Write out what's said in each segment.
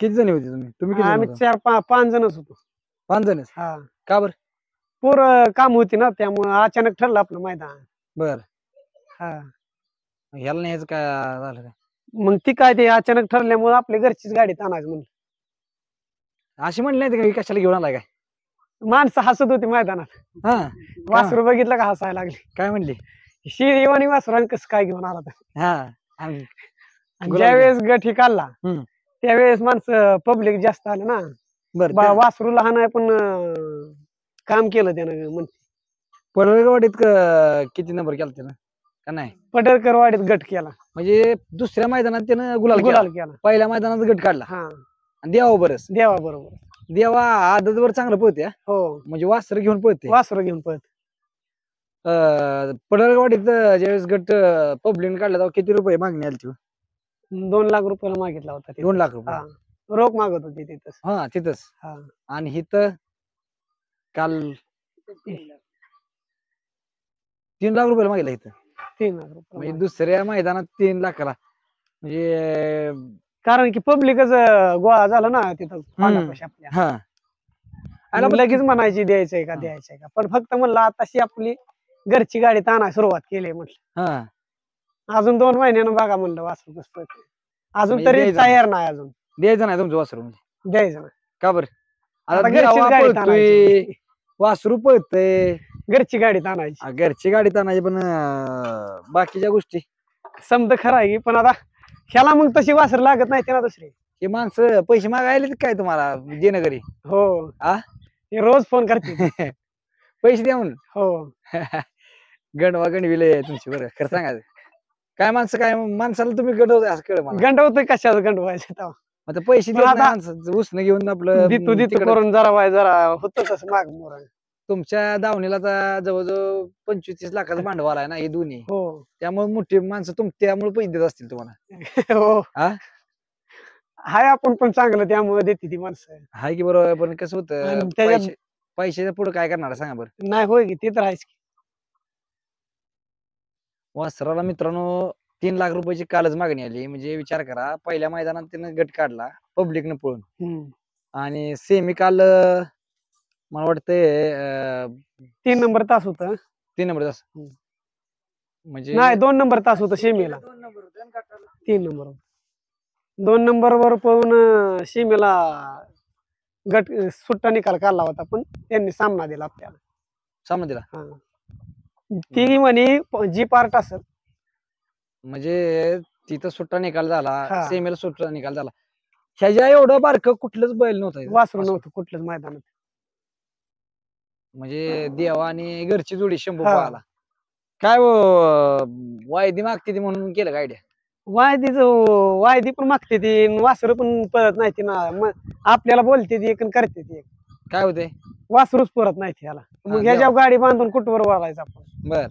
किती जण होते तुम्ही किती जण आम्ही होता? 4-5 जणच होतो. 5 जणच. हा का बरं? पोरं काम होती ना त्यामुळे अचानक ठरलं आपलं मैदान. बर हा ह्याला न्यायचं काय झालं काय? मग ती काय ते अचानक ठरल्यामुळे आपल्या घरचीच गाडी आणायचं म्हणलं. अशी म्हणली नाही का कशाला घेऊन आलाय काय? माणसं हसत होती मैदानात. हा वासरू बघितलं का हसायला लागली. काय म्हणली? शिवानी वासरू कसं काय घेऊन आला तर. हा आणि आणि गुलाल ज्यावेळेस गट ही काढला हम्म. त्यावेळेस माणसं पब्लिक जास्त आलं ना. बरं वासरू लहान आहे पण काम केलं त्यानं म्हणते. पडळवाडीत किती नंबर केला त्यानं का नाही? पडळकर वाडीत गट केला. म्हणजे दुसऱ्या मैदानात त्यानं गुलाल गुलाल केला. केला. पहिल्या मैदानात गट काढला हा आणि देवा बरस देवा बरोबर. देवा आदतवर चांगलं पळते. हो म्हणजे वासर घेऊन पळते. वासरू घेऊन पळत. पडळवाडीत ज्यावेळेस गट पब्लिक काढला तेव्हा किती रुपये मागणी आली? 2 लाख रुपयाला मागितला होता. 2 लाख रुपये. हा रोख मागत होती तिथंच. हा तिथंच. हा आणि हिथं काल 3 लाख रुपयाला मागितला इथं. 3 लाख रुपये म्हणजे दुसऱ्या मैदानात 3 लाखाला म्हणजे कारण की पब्लिकच गोळा झाला ना तिथं पांडापाशी आपल्या. हा मग लगेच म्हणायची द्यायचंय का द्यायचंय का, पण फक्त म्हणलं आताशी आपली घरची गाडी ताणायला सुरुवात केली म्हटलं. हा अजून 2 महिन्यानं बघा म्हणलं वासरू कसं पळतंय. अजून म्हणजे तरी द्यायचं तयार नाही अजून द्यायचं नाही तुमचं वासरू म्हणजे द्यायचं ना. का बरं? आता आता घरचीच देवा गाडी पळतोय, वासरू पळतंय, घरची गाडी ताणायची. घरची गाडी ताणायची पण बाकीच्या गोष्टी समजा खरं आहे की, पण आता ह्याला मग तशी वासर लागत नाही ना दुसरी. हे माणसं पैसे मागायले काय तुम्हाला देणं घरी? हो आ हे रोज फोन करते. पैसे द्या म्हणून. हो गणवा गणविले तुमची बरं खरं सांगायचं काय माणसं काय माणसाला तुम्ही गंडवताय असं कळ मला. गंडवतोय कशाचं गंडवायचं तेव्हा. आता पैसे पण देत आता- नाही माणसं उसनं घेऊन आपलं दितू तिकडं- करून जरा होत तसं माग मोर. तुमच्या दावणीला आता जवळजवळ 25-30 लाखाचं भांडवल आहे ना हे दोन्ही. हो त्यामुळे मोठी माणसं त्यामुळे पैसे देत असतील तुम्हाला. हो हा हाय आपण पण चांगलं त्यामुळे देते ती माणसं. हाय की बरोबर. पण कसं होतं आणि त्याच्यात- पैशाच्या पुढे काय करणार सांगा बरं? नाही होय की ते तर आहेच की. वासराला मित्रांनो 3 लाख रुपयाची कालच मागणी आली. म्हणजे विचार करा पहिल्या मैदानात त्यानं गट काढला पब्लिकनं पळून हम्म. आणि सेमी काल मला वाटतंय 3 नंबर तास होत. 3 नंबर तास हम्म. म्हणजे नाही 2 नंबर तास होतं शेमीला. 3 नंबर 2 नंबर वर पळून शेमीला गट सुट्टा निकाल काढला होता, पण त्यांनी सामना दिला आपल्याला. सामना दिला. हा ती म्हणे जी पार्ट असेल. म्हणजे तिथं सुट्टा निकाल झाला, हा. सेमीला सुट्टा निकाल झाला. ह्याच्या एवढं बारकं कुठलंच बैल नव्हतं वासरू नव्हतं कुठलंच मैदानात. म्हणजे देवा आणि घरची जोडी शंभू हा. पळाला. काय वायदी मागते ती म्हणून केलं काय आयडिया? वायदी पण मागते ती, वासरू पण पळत नाही ती ना. मग आपल्याला बोलते ती एक करते ती एक. काय होते वासरूच परत नाही ह्याला. हा, मग ह्याच्या गाडी बांधून कुठवर वळायचं आपण. बर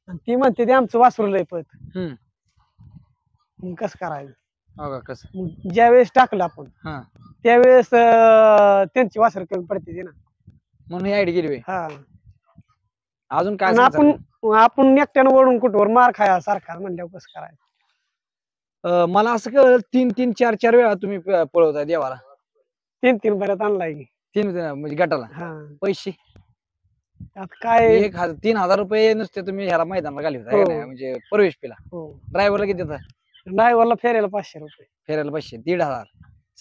आणि ती म्हणते ते आमचं वासरू लय पळत. हम्म मग कसं करायचं? हो का कसं? मग ज्या वेळेस टाकलं आपण हा त्यावेळेस त्यांची वासर कमी पडते ती ना. म्हणून ही आयडी केली होय. हा अजून काय आणि सांगता? आपण एकट्यानं ओढून कुठवर मार खाया सारखा म्हणल्यावर कसं करायचं? मला असं कळलं 3-3, 4-4 वेळा तुम्ही पळवताय देवाला. 3 बऱ्यात आणलाय की. 3 म्हणजे गटाला हा पैसे आता काय 3,000 रुपये नुसते तुम्ही ह्याला मैदानाला घाली होता हो. म्हणजे प्रवेश पिला. हो ड्रायव्हरला किती देता? ड्रायव्हरला फेरायला 500 रुपये फेरायला पैसे 1,500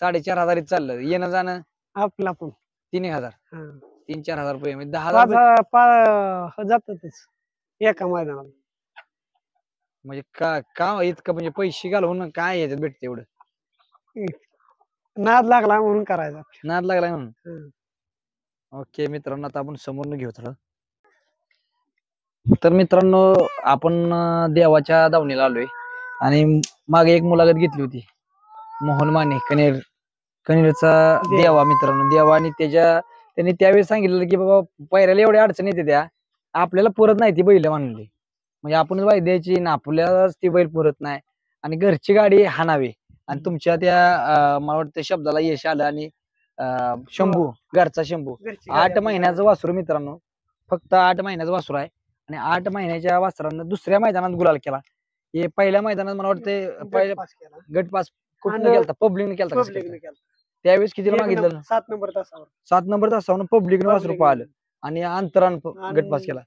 4,500 चाललं येणं जाणं आपला पण. 3,000 हा 3-4 हजार रुपये म्हणजे 10,000 जातातच एका मैदानाला. म्हणजे का इतकं म्हणजे पैसे घालवून काय याच्यात भेटते एवढं? नाद लागला म्हणून करायचा. नाद लागला म्हणून. हम्म. ओके मित्रांनो आता आपण समोरनं घेऊ थोडं. तर मित्रांनो आपण देवाच्या दावणीला आलोय आणि मागे एक मुलाखत घेतली होती मोहन माने कनेरचा देवा. मित्रांनो देवा आणि त्यांनी त्यावेळेस सांगितलेलं की बाबा पैऱ्याला एवढ्या अडचणी येते त्या आपल्याला पुरत नाही ती बैल म्हणली. म्हणजे आपण वायद्याची ना आपल्यालाच ती बैल पुरत नाही आणि घरची गाडी हाणावी. आणि तुमच्या त्या मला वाटतं शब्दाला यश आलं आणि शंभू घरचा शंभू 8 महिन्याचं वासरू. मित्रांनो फक्त 8 महिन्याचं वासरू आहे आणि 8 महिन्याच्या वासरानं दुसऱ्या मैदानात गुलाल केला. हे पहिल्या मैदानात मला वाटतं पहिल्या गट पास कुठनं केलता? पब्लिकने केलता. त्यावेळेस कितीला मागितलं? 7 नंबर तासावर 7 नंबर तासावर पब्लिकने वासरू Public पाहिलं ने. आणि अंतरान आणि गट पास केला.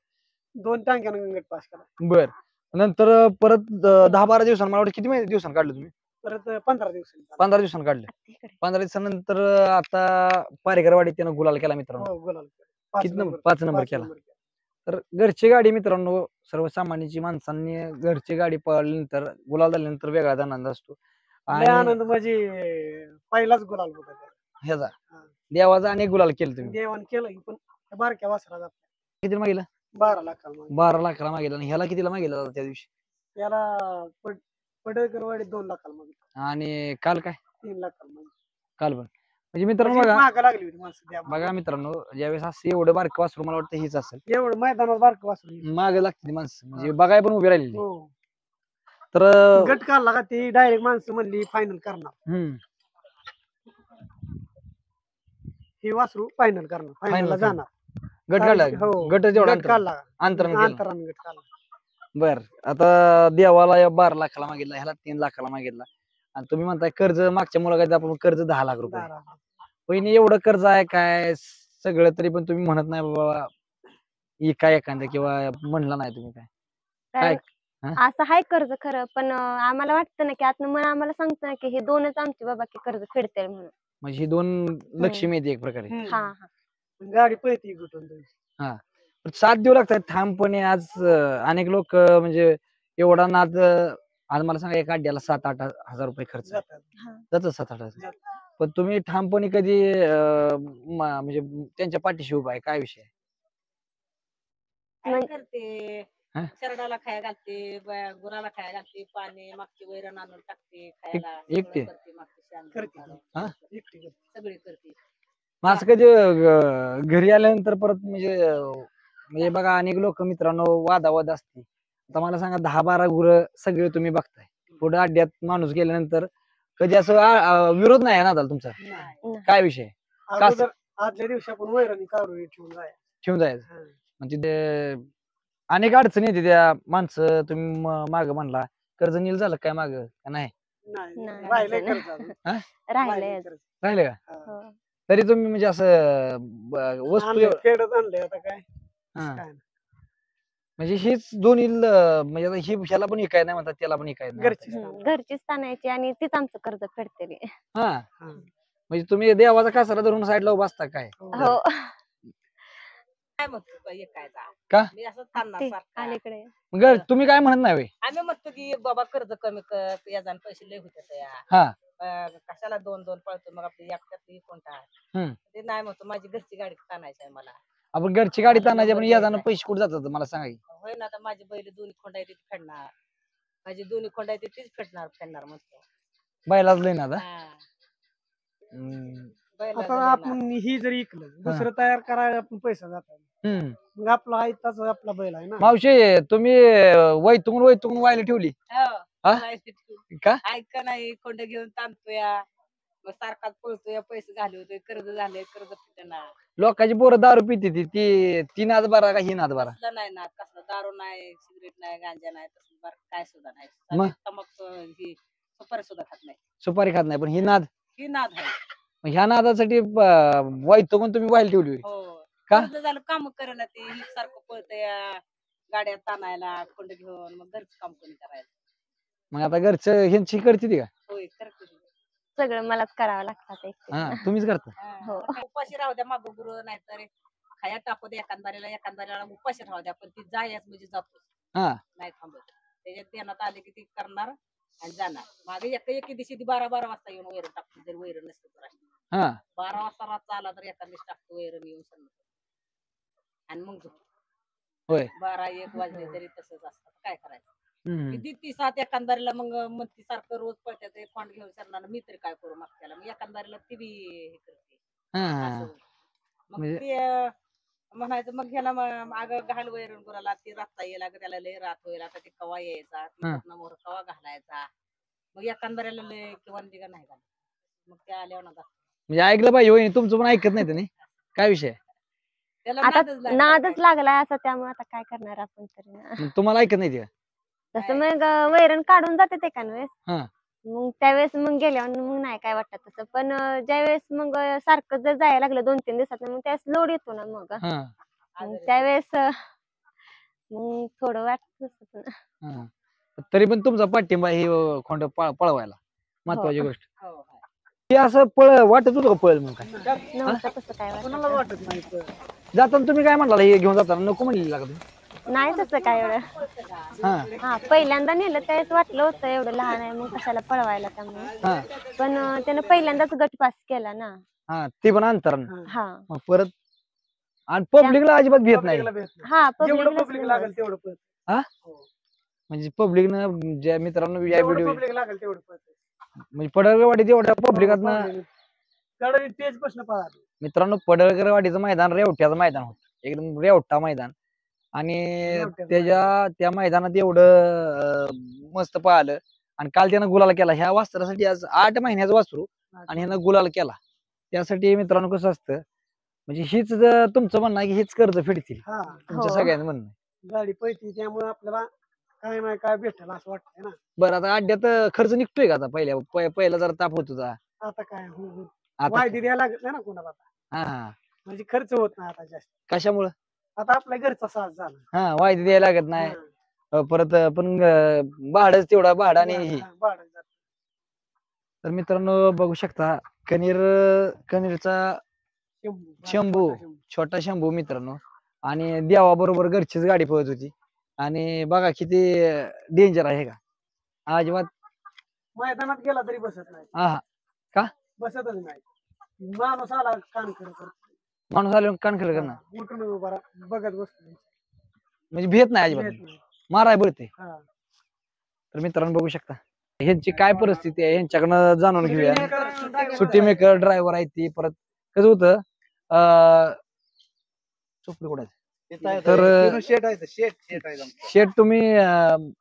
2 टांग्यानं गट पास केला. बर नंतर परत 10-12 दिवसांनी मला वाटतं किती दिवसांनी काढलं तुम्ही? परत 15 दिवसांनी 15 दिवसांनी काढलं. 15 दिवसानंतर आता पारेकरवाडीत त्यानं गुलाल केला मित्रांनो. हो गुलाल किती नंबर? 5 नंबर केला. तर घरची गाडी मित्रांनो सर्वसामान्याची माणसांनी घरची गाडी पळाल्यानंतर गुलाल झाल्यानंतर वेगळाच आनंद असतो. लय आनंद म्हणजे पहिलाच गुलाल होता त्याला. ह्याचा हा. देवाचा अनेक गुलाल केलं तुम्ही. देवान केलं की पण त्या बारक्या वासराला कितीला मागितलं? 12 लाखाला मागितलं. 12 लाखाला मागितलं आणि ह्याला कितीला मागितलं दादा त्या दिवशी? त्याला पडळकरवाडीत 2 लाखाला मागितलं. आणि काल काय? 3 लाखाला मागितलं. काल पण म्हणजे मित्रांनो म्हणजे बघा मागं लागली होती माणसं द्या बघा मित्रांनो ज्यावेळेस असं एवढं बारकं वासरू मला वाटतं हेच असेल एवढं मैदानात बारकं वासरू. मागे लागते माणसं म्हणजे बघाय पण उभी राहिलेली. हो तर गट काढला का ती डायरेक्ट माणसं म्हणली फायनल करणार. हे वासरू फायनल करणार फायनलला करणार. जाणार. गट काढला हो. गट जेवढा गट काढला अंतरानं केलं. अंतरानं गट काढला. बर आता देवाला 12 लाखाला मागितला ह्याला 3 लाखाला मागितला आणि तुम्ही म्हणताय कर्ज मागच्या मुलाखतीत आपण कर्ज 10 लाख रुपये. 12. पहिने एवढं कर्ज आहे काय सगळं तरी पण तुम्ही म्हणत नाही बाबा काय एखादं किंवा म्हणलं नाही तुम्ही काय असं हाय कर्ज खरं पण आम्हाला वाटतं ना की आतनं मन आम्हाला सांगतं ना की हे दोनच आमचे बाबा की कर्ज फेडतील म्हणून. म्हणजे ही 2 लक्ष्मी येते एक प्रकारे. हा हा गाडी पळती गुटून पण 7 दिवस लागतात ठामपणे आज अनेक लोक म्हणजे एवढा नाद आज मला सांगा एका अड्ड्याला 7-8 हजार रुपये खर्च जातात. जातं 7-8 हजार. पण तुम्ही ठामपणे कधी म्हणजे त्यांच्या पाठीशी उभा आहे काय विषय? काय करते हा? शरडाला खाया घालते गुराला खाया घालते पाणी मागची वैरण आणून टाकते खायला एकटे? सगळं करते मागची शान करते. घालून. हा? एकटी करते. सगळी करते मग असं कधी घरी आल्यानंतर परत म्हणजे बघा अनेक लोक मित्रांनो वादावाद असते. आता मला सांगा 10-12 गुरं सगळे तुम्ही बघताय पुढे अड्ड्यात माणूस गेल्यानंतर कधी असं विरोध नाही ना दादा तुमचा नाही. काय विषय अगोदर आदल्या दिवशी आपण वैरणी काढून ठेवून जाय. ठेवून जायचं हा. म्हणजे ते अनेक अडचणी येते त्या माणसं तुम्ही माग म्हणला कर्ज नील झालं काय माग नाही नाही नाही. राहिलंय कर्ज अजून. राहिलंय राहिलंय अजून. कर्ज. राहिलं का? हा. हो. तरी तुम्ही म्हणजे असं वस्तू आणलंय, फेडत आणलंय आता काय हा. काय नाही. म्हणजे हेच दोन्ही म्हणजे आता ही ह्याला पण इकाय नाही म्हणतात त्याला पण इकाय नाही घरची घरचीच ताणायची आणि तीच आमचं कर्ज फेडते. हा हा. म्हणजे तुम्ही देवाचा कासरा धरून साईडला उभा असता काय? हो काय म्हणतो बाई काय जा का? मी असं थांबणार ते सारखा. अलीकडे मग तुम्ही काय म्हणत नाही होय? आम्ही म्हणतो की बाबा कर्ज कमी कर याजान पैसे लय होते हा कशाला 2-2 पळतो मग आपली एकट्यात कोणता हम्म. ते नाही म्हणतो माझी घरची गाडी ताणायची आहे मला आपण घरची गाडी मला तानायची पण नंबर याजानं द्यायचा पैसे कुठे जातात मला सांगा की. होय ना आता माझी बैल दोन्ही खोंडा येते फेडणार माझी दोन्ही खोंडा येते तीच फेडणार म्हणतो बैलाच लय ना आता हा. आता बैलाला आपण ही जरी इकलं दुसरं तयार करायला आपण पैसा जातात. मग आपला आयताच आपला बैल आहे ना. मावशी तुम्ही वैतून व्हायला ठेवली हो. हा? लावायची का? ऐका नाही खोंड घेऊन ताणतोया मग सारखाच पळतोय पैसे घालवतोय कर्ज झाले कर्ज फिटणार लोकांची पोरं दारू पिते ती नाद बरा का ही नाद बरा? कसलं नाही ना कसलं दारू नाही सिगरेट नाही गांजा नाही तसलं बरं काय सुद्धा नाही मग? तंबाखू ही सुपारी सुद्धा खात नाही सुपारी खात नाही पण ही नाद ही नाद आहे मग ह्या नादासाठी वैतून तुम्ही व्हायला ठेवली होय. हो का? कर्ज झालं काम करेना ते ही सारखं पळतय गाड्या ताणायला खोंड घेऊन मग घरचं काम कोणी करायचं मग आता घरचं ह्यांची करते ती का? होय करते ती. सगळं मलाच करावं लागतं हा तुम्हीच करता. हा. हो. उपाशी राहू द्या मागं गुरु नाहीतर खाया टाकू द्या एखाद्याला उपाशी राहू द्या पण ती जायच म्हणजे जातो हा नाही थांबत त्याच्यात देण्यात आले की ती करणार आणि जाणार मागे एके दिवशी ती 12 वाजता येऊन वैरण टाकतो जर वैरण नसतं तर अशी. हा 12 वाजता रातचा आला तर एका दिवशी टाकतो वैरण येऊन सांगतो आणि मग झोपतो. होय 12-1 वाजले तरी तसंच असतं काय करायचं हम्म. किती ती सात एखाद्याला मग ती सारखं रोज पळत्यात ते फंड घेऊन सरणार मी तरी काय करू मग त्याला मग एखाद्याला ती बी हे करते हा असं होतं. मग म्हणजे- ते म्हणायचं मग ह्याला माग घाल वैरण गुराला ती रातचा येला त्याला लय रात होईल आता ते कवा यायचा मोर कवा घालायचा मग एखाद्याला लय किंवा दिगा नाही घाल मग ते आल्यावर ना म्हणजे ऐकलं पाहिजे होय तुमचं पण ऐकत नाही त्यांनी काय विषय त्याला आता नादच लागलाय नादच काय. लागलाय असं त्यामुळे आता काय करणार आपण तरी ना. मग तुम्हाला ऐकत नाही ते का? तसं मग वैरण काढून जाते ते का नव्हे हा मग त्यावेळेस मग गेल्यावर मग नाही काय वाटत तसं, पण ज्यावेळेस मग सारखं जर जायला लागलं 2-3 दिवसात मग त्यावेळेस लोड येतो ना मग हा मग त्यावेळेस मग थोडं वाटत तसं. हा. तरी पण तुमचा पाठिंबा हे खोंड पळवायला महत्वाची गोष्ट. हो, हो. हे असं वाटत होतं का पळेल मग काय नव्हतं तसं काय कोणाला वाटत. वाटत नाही तर. जाताना तुम्ही काय म्हणाला हे घेऊन जाताना नको म्हणली का तुम्ही? नाही तसं काय एवढं. हा हा पहिल्यांदा नेलं त्यावेळेस वाटलं होतं एवढं लहान आहे मग कशाला पळवायला त्यामुळे, हा पण त्यानं पहिल्यांदाच गट पास केला ना. हा ते पण अंतर हा मग परत आणि पब्लिकला अजिबात भेट नाही. पब्लिकला भेट नाही. हा जेवढं पब्लिक पब्लिक लागेल तेवढं पळत. हा म्हणजे पब्लिकनं ज्या मित्रांनो या जेवढं व्हिडिओ पब्लिक लागेल तेवढं पळत. म्हणजे पडळगरवाडी एवढ्या पब्लिकातनं गडाने तेच प्रश्न पळाले. मित्रांनो पडळगरवाडीचं मैदान रेवट्याचं मैदान होतं एकदम रेवटा मैदान आणि रेवट्याचं त्या मैदानात एवढं मस्त पाहिलं आणि काल त्यानं गुलाल केला ह्या वासरासाठी आज 8 महिन्याचं वासरू आणि ह्यानं गुलाल केला. त्यासाठी मित्रांनो कसं असतं म्हणजे हीच तुमचं म्हणणं आहे की हीच कर्ज फेडतील हा तुमच्या हो. सगळ्यांचं म्हणणं आहे. गाडी पळती त्यामुळे आपल्याला काय नाही काय भेटेल असं वाटतंय ना. बरं आता अड्ड्यात खर्च निघतोय का आता पहिला जरा ताप होत होता आता काय हो. आता वायदी द्यायला लागत नाही ना कोणाला आता. हा हा म्हणजे खर्च होत नाही आता जास्त. कशामुळं आता आपल्या घरचा साथ झाला. हा वायदी द्यायला लागत नाही हा. परत पण भाडंच तेवढा भाडं आणि हे. हा, भाडं जातं. तर मित्रांनो बघू शकता कनेरचा शंभू छोटा शंभू मित्रांनो आणि देवाबरोबर घरचीच गाडी पळत होती आणि बघा किती डेंजर आहे का अजिबात. मैदानात गेला तरी बसत नाही. हा बसतच नाही. माणूस आला कान करत माणूस आले कानखल करणार उठून उभा बघत बसतो. म्हणजे भेट नाही अजिबात भेट नाही. माराय बळते. हा. तर मित्रांनो बघू शकता ह्यांची काय परिस्थिती आहे ह्यांच्याकडनं जाणून घेऊया. सुट्टी मेकर ड्रायव्हर आहे ती परत कसं होतं चोपडी कुठे तर शेट तुम्ही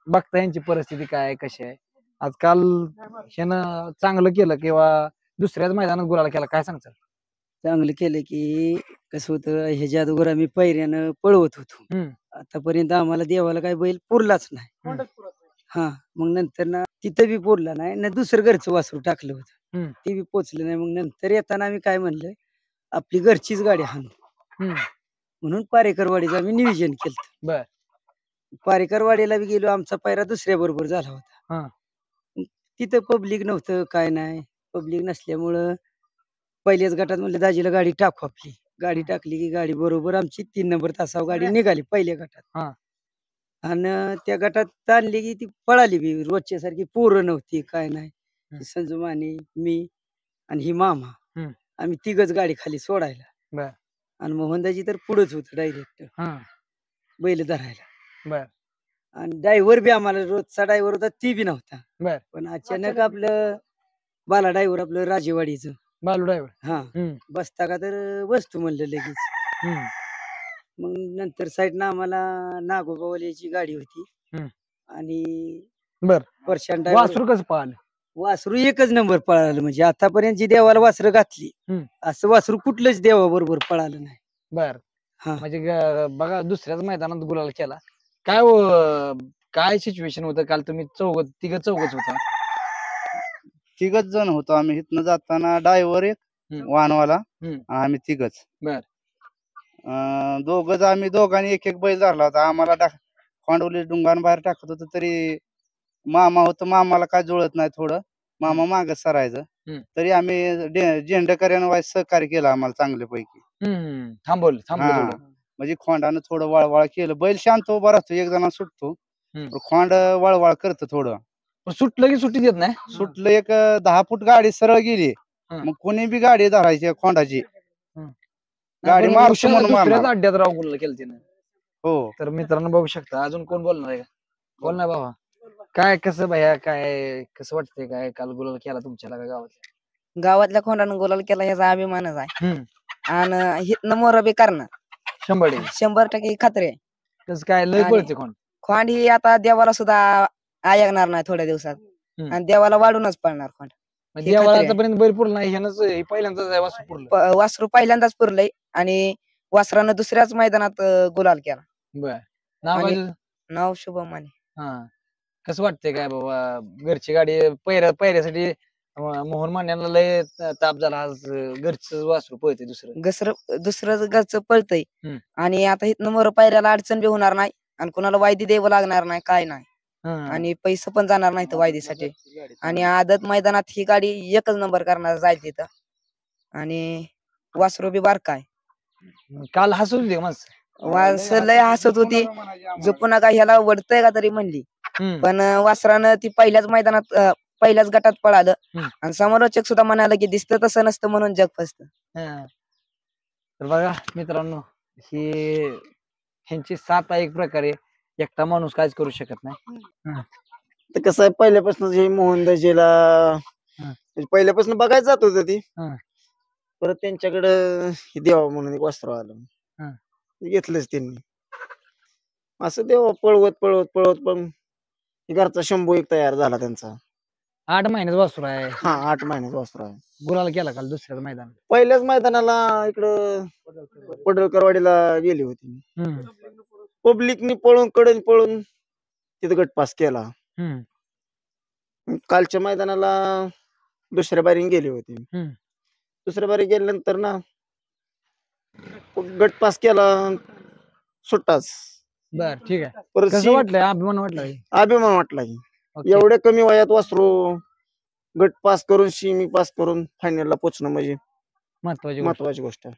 बघता यांची परिस्थिती काय आहे, कशी आहे. आजकाल ह्यानं चांगलं केलं किंवा दुसऱ्याच मैदानात गुलाल केला काय सांगतात? चांगलं केलं की कसं होतं ह्याच्या अगोदर आम्ही पैऱ्यानं पळवत होतो. हम्म. आतापर्यंत आम्हाला देवाला काय बैल पुरलाच नाही. कोंडच पुरत नाही. हा मग नंतर ना तिथं बी पुरला नाही ना दुसरं घरचं वासरू टाकलं होतं. हम्म. ते बी पोचलं नाही. मग नंतर येताना आम्ही काय म्हणलं आपली घरचीच गाडी हाणू हम्म. म्हणून पारेकरवाडीचं आम्ही नियोजन केलं. बर. पारेकरवाडीला बी गेलो आमचा पायरा दुसऱ्या बरोबर झाला होता. हा. तिथं पब्लिक नव्हतं काय नाही. पब्लिक नसल्यामुळं पहिल्याच गटात म्हणलं दाजीला गाडी टाकू आपली. गाडी टाकली की गाडी बरोबर आमची 3 नंबर तासावर गाडी निघाली पहिल्या गटात. हा. आणि त्या गटात आणली की ती पळाली बी रोजच्या सारखी पोरं नव्हती काय नाही. संजू माने मी आणि ही मामा आम्ही तिघच गाडी खाली सोडायला. बर. आणि मोहनदाजी तर पुढेच होत डायरेक्ट बैल धरायला. बर. आणि ड्रायव्हर बी आम्हाला रोजचा ड्रायव्हर होता ती बी नव्हता. बर. पण अचानक आपलं बाला ड्रायव्हर आपलं राजेवाडीचं बालू ड्रायव्हर हा बसता का तर बसतो म्हणलं लगेच. मग नंतर साईडनं आम्हाला नागोबावाल्याची गाडी होती आणि बर वर्षान वासरू कसं पाहिलं? वासरू एकच नंबर पळालं. म्हणजे आतापर्यंत जी देवाला वासरं घातली असं वासरू कुठलंच देवाबरोबर पळालं नाही. बर. हा. म्हणजे बघा दुसऱ्याच मैदानात गुलाल केला. काय सिच्युएशन होतं काल तुम्ही तिघच होता? तिघच जण होतो आम्ही. इथनं जाताना ड्रायव्हर एक वाहनवाला आम्ही तिघच. बर. आम्ही दोघांनी एक एक बैल धरला होता. आम्हाला खोंडवली डुंगान बाहेर टाकत होतं तरी मामा होतं. मामाला काय जुळत नाही थोडं. मामा मागच सरायचं तरी आम्ही झेंडेकऱ्यानं वाईस सहकार्य केलं आम्हाला चांगल्यापैकी. थांबवलं हा. म्हणजे खोंडानं थोडं वळवळ केलं. बैल शांत उभा राहतो एक जण सुटतो खोंड वळवळ करतो थोडं. सुटलं की सुट्टी देत नाही? सुटलं एक 10 फूट गाडी सरळ गेली मग कोणी बी गाडी धरायची खोंडाची गाडी मारतो म्हणून दुसऱ्याच मारणार. अड्ड्यात राव गुलाल केलं त्यानं. हो. तर मित्रांनो बघू शकता अजून कोण बोलणार आहे का? बोल ना बाबा. काय कसं भैया काय कसं वाटतंय काय काल गुलाल केला तुमच्या गावात? गावातल्या खोंडानं गुलाल केला ह्याचा अभिमानच आहे. आणि हितनं मोर बी करणार 100% खात्री आहे. कसं काय लय आणि- पळते कोण? खोंड ही आता देवाला सुद्धा ऐकणार नाही थोड्या दिवसात आणि देवाला वाढूनच पळणार खोंड. म्हणजे हे देवाला खात्री आहे. आतापर्यंत बैल पुरला नाही ह्यानंच हे पहिल्यांदाच आहे वासरू पुरलं. वासरू पहिल्यांदाच पुरलंय आणि वासरानं दुसऱ्याच मैदानात गुलाल केला. बर. नाव आणि- काय तुझं? नाव शुभम माने. हा. कसं वाटतंय काय बाबा घरची गाडी पहिऱ्यासाठी मोहन मान्यांना लय ताप झाला आज घरचं वासरू पळते दुसरं दुसरं घरचं पळतंय हम्म. आणि आता इथनं मोर पायऱ्याला अडचण बी होणार नाही आणि कोणाला वायदी द्यावं लागणार नाही काय नाही आणि पैसे पण जाणार नाहीत वायदीसाठी आणि आदत मैदानात ही गाडी एकच नंबर करणार जाईल तिथं आणि वासरू बी बारका आहे. काल हसून होते माणसं वासर लय हसत होती झोपू नका ह्याला वडतंय का तरी म्हणली पण वासरानं ती पहिल्याच गटात पळालं आणि समालोचक सुद्धा म्हणाला की दिसतं तसं नसतं म्हणून जग फसतं. तर बघा मित्रांनो ही ह्यांची साथ आहे एक प्रकारे एकटा माणूस काहीच करू शकत नाही. तर कसं आहे पहिल्यापासून हे मोहन दाजीला पहिल्यापासून बघायला जात होत ती परत त्यांच्याकडं हे देवा म्हणून एक वस्त्र आलं घेतलंच त्यांनी असं देवा पळवत पळवत पळवत पण घरचा शंभू एक तयार झाला त्यांचा. 8 महिन्याचा वासरू आहे. हा 8 महिन्याचा वस्त्र आहे. गुलाल केला काल दुसऱ्या मैदान पहिल्याच मैदानाला इकडं पडळकरवाडीला गेली होती. पब्लिकनी पळून पळून तिथं गट पास केला. कालच्या मैदानाला दुसऱ्या बारीने गेली होती. दुसऱ्या बारी गेल्यानंतर ना गट पास केला सुट्टाच. बर ठीक आहे. परत कसं वाटलंय अभिमान वाटलाय अभिमान वाटला की एवढ्या कमी वयात वासरू गट पास करून शिमी पास करून फायनलला पोहोचणं म्हणजे महत्वाची महत्वाची गोष्ट आहे.